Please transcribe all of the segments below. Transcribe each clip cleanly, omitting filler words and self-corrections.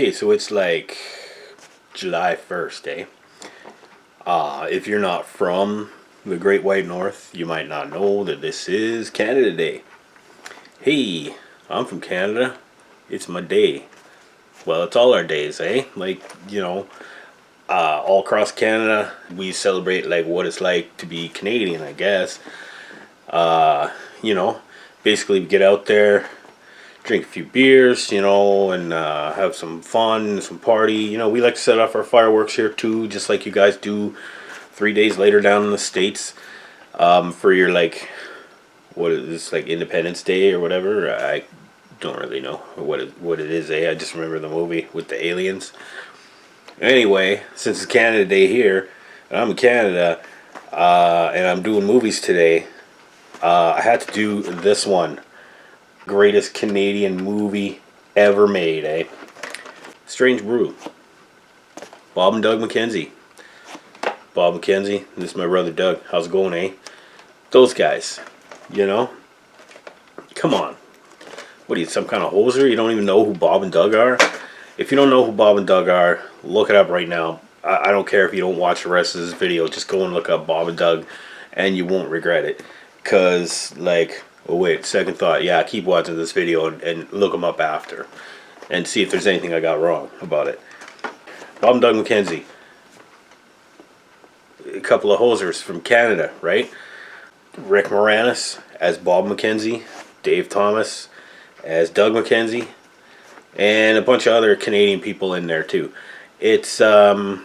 Okay, so it's like July 1st, eh? If you're not from the Great White North, you might not know that this is Canada Day. Hey, I'm from Canada. It's my day. Well, it's all our days, eh? Like, all across Canada, we celebrate like what it's like to be Canadian, I guess. Uh, you know, Basically we get out there, drink a few beers, and have some fun, some party. We like to set off our fireworks here too, just like you guys do 3 days later down in the States. For your what is this, like Independence Day or whatever? I don't really know what it is, eh? I just remember the movie with the aliens. Anyway, since it's Canada Day here, and I'm in Canada, and I'm doing movies today, I had to do this one. Greatest Canadian movie ever made, eh? Strange Brew. Bob and Doug McKenzie. Bob McKenzie, this is my brother Doug. How's it going, eh? Those guys, you know? Come on. What are you, some kind of hoser? You don't even know who Bob and Doug are? If you don't know who Bob and Doug are, look it up right now. I don't care if you don't watch the rest of this video. Just go and look up Bob and Doug, and you won't regret it. Because, oh wait, second thought. Yeah, keep watching this video and look them up after. And see if there's anything I got wrong about it. Bob and Doug McKenzie. A couple of hosers from Canada, right? Rick Moranis as Bob McKenzie. Dave Thomas as Doug McKenzie. And a bunch of other Canadian people in there too. It's, okay,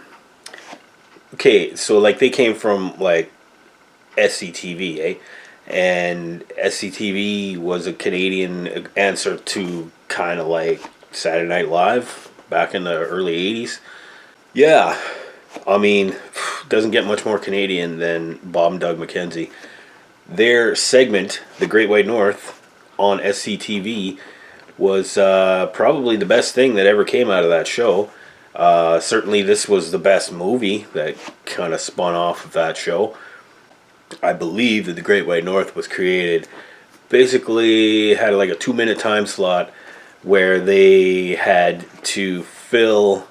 so they came from SCTV, eh? And SCTV was a Canadian answer to kind of like Saturday Night Live back in the early 80s. Yeah, I mean, doesn't get much more Canadian than Bob and Doug McKenzie. Their segment, The Great White North, on SCTV was probably the best thing that ever came out of that show. Certainly this was the best movie that kind of spun off of that show. I believe that The Great White North was created, basically had like a 2-minute time slot where they had to fill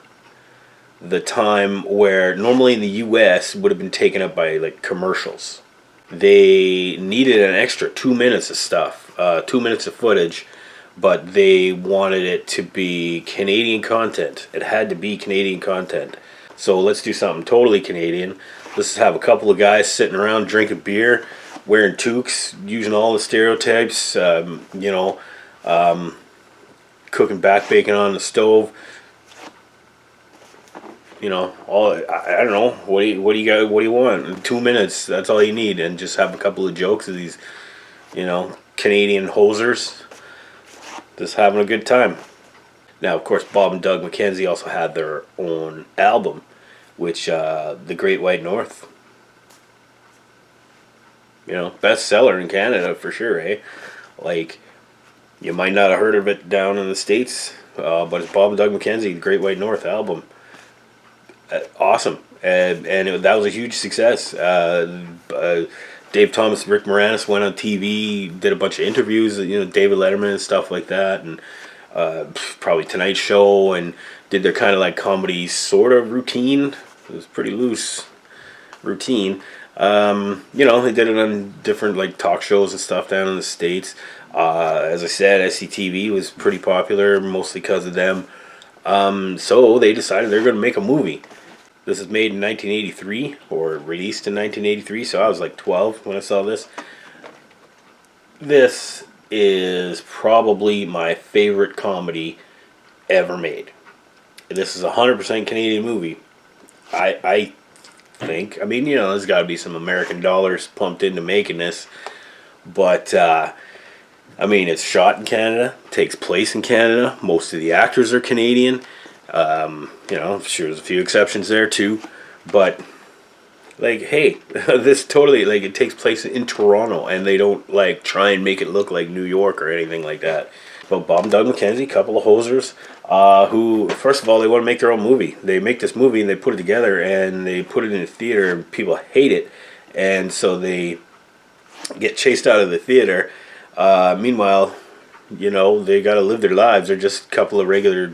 the time where normally in the US would have been taken up by commercials. They needed an extra 2 minutes of stuff, 2 minutes of footage, but they wanted it to be Canadian content. It had to be Canadian content. So let's do something totally Canadian. Let's have a couple of guys sitting around drinking beer, wearing toques, using all the stereotypes, cooking back bacon on the stove. I don't know. What do you got? What do you want? 2 minutes. That's all you need, and just have a couple of jokes of these, Canadian hosers, just having a good time. Now, of course, Bob and Doug McKenzie also had their own album, which The Great White North. Bestseller in Canada for sure, eh? You might not have heard of it down in the States, but it's Bob and Doug McKenzie, The Great White North album. Awesome. That was a huge success. Dave Thomas, Rick Moranis went on TV, did a bunch of interviews, David Letterman and stuff like that, and probably Tonight Show, and did their kind of comedy sort of routine. It was pretty loose routine. They did it on different talk shows and stuff down in the States. As I said, SCTV was pretty popular, mostly because of them. So they decided they're going to make a movie. This is made in 1983, or released in 1983, so I was 12 when I saw this. This is probably my favorite comedy ever made. This is a 100% Canadian movie. I think. I mean, there's got to be some American dollars pumped into making this. But, it's shot in Canada, takes place in Canada. Most of the actors are Canadian. Sure there's a few exceptions there too. But, hey, this totally, it takes place in Toronto. And they don't, try and make it look like New York or anything like that. But Bob and Doug McKenzie, couple of hosers, who, first of all, they want to make their own movie. They make this movie and they put it together and they put it in a theater and people hate it. And so they get chased out of the theater. Meanwhile, they got to live their lives. They're just a couple of regular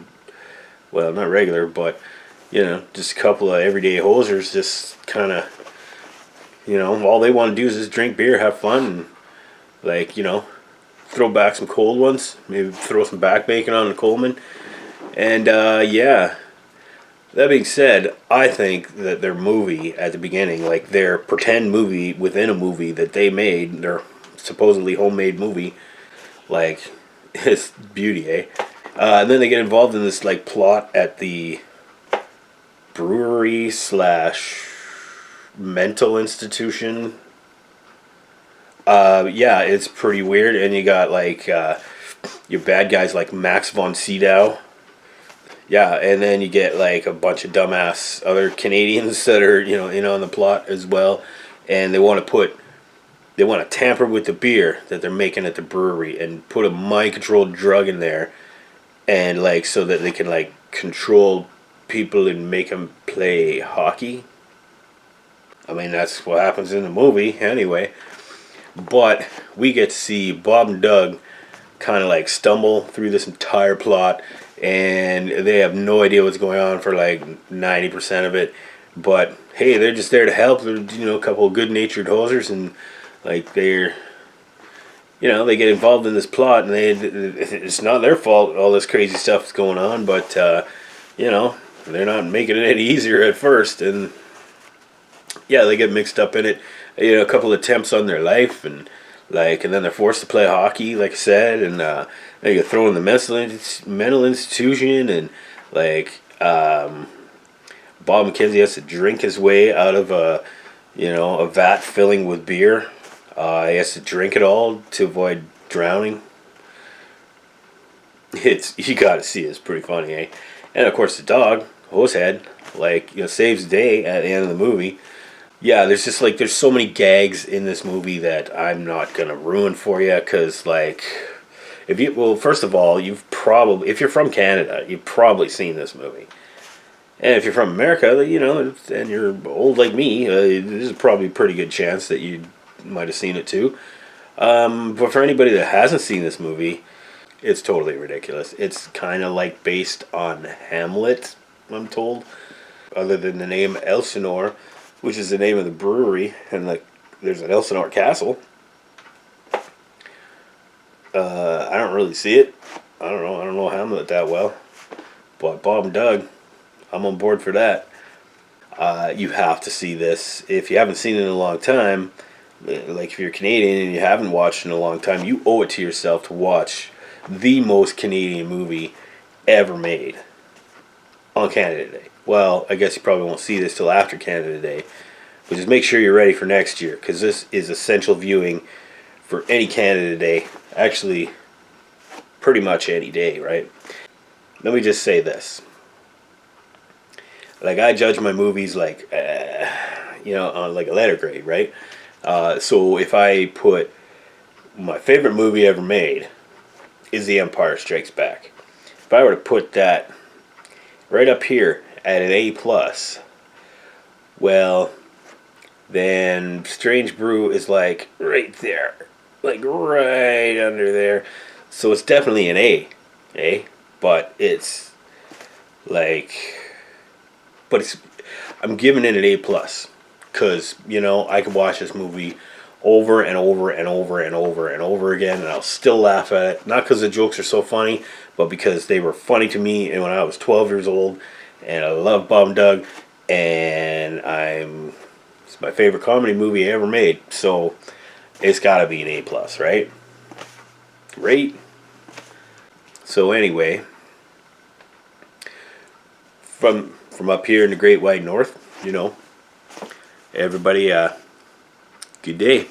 well, not regular, but just a couple of everyday hosers, just kind of, all they want to do is just drink beer, have fun, and like, throw back some cold ones, maybe throw some back bacon on the Coleman, and yeah. That being said, I think that their movie at the beginning, like their pretend movie within a movie that they made, their supposedly homemade movie, like, it's beauty, eh? And then they get involved in this like plot at the brewery slash mental institution. Yeah, it's pretty weird, and you got like your bad guys like Max von Sydow. Yeah, and then you get like a bunch of dumbass other Canadians that are in on the plot as well, and they want to tamper with the beer that they're making at the brewery and put a mind controlled drug in there, and like so that they can like control people and make them play hockey. I mean that's what happens in the movie anyway. But we get to see Bob and Doug kind of like stumble through this entire plot, and they have no idea what's going on for like 90% of it. But hey, they're just there to help. They're a couple of good-natured hosers, and like they get involved in this plot, and it's not their fault all this crazy stuff is going on. But they're not making it any easier at first, and yeah, they get mixed up in it. A couple of attempts on their life, and then they're forced to play hockey, like I said, and they get thrown in the mental institution, and like Bob McKenzie has to drink his way out of a vat filling with beer. He has to drink it all to avoid drowning. You gotta see it's pretty funny, eh? And of course the dog, Hosehead, saves the day at the end of the movie. Yeah, there's just like there's so many gags in this movie that I'm not gonna ruin for you, because like first of all, if you're from Canada, you've probably seen this movie, and if you're from America, and you're old like me, there's probably a pretty good chance that you might have seen it too. But for anybody that hasn't seen this movie, it's totally ridiculous. It's kind of like based on Hamlet, I'm told, other than the name Elsinore, which is the name of the brewery, and like there's an Elsinore Castle. I don't really see it. I don't know Hamlet that well, but Bob and Doug, I'm on board for that. You have to see this if you haven't seen it in a long time. Like if you're Canadian and you haven't watched in a long time, you owe it to yourself to watch the most Canadian movie ever made on Canada Day. Well, I guess you probably won't see this till after Canada Day, but just make sure you're ready for next year, because this is essential viewing for any Canada Day. Actually, pretty much any day, right? Let me just say this. Like, I judge my movies like, on like a letter grade, right? So if I put my favorite movie ever made is The Empire Strikes Back. If I were to put that right up here at an A+, well, then Strange Brew is like right there, like right under there. So it's definitely an A, eh? But it's like, I'm giving it an A+, because I could watch this movie over and over and over and over and over again, and I'll still laugh at it. Not because the jokes are so funny, but because they were funny to me and when I was 12 years old, and I love Bob and Doug, and it's my favorite comedy movie ever made, so it's got to be an A+, right? Right? So anyway, from up here in the Great White North, everybody, good day.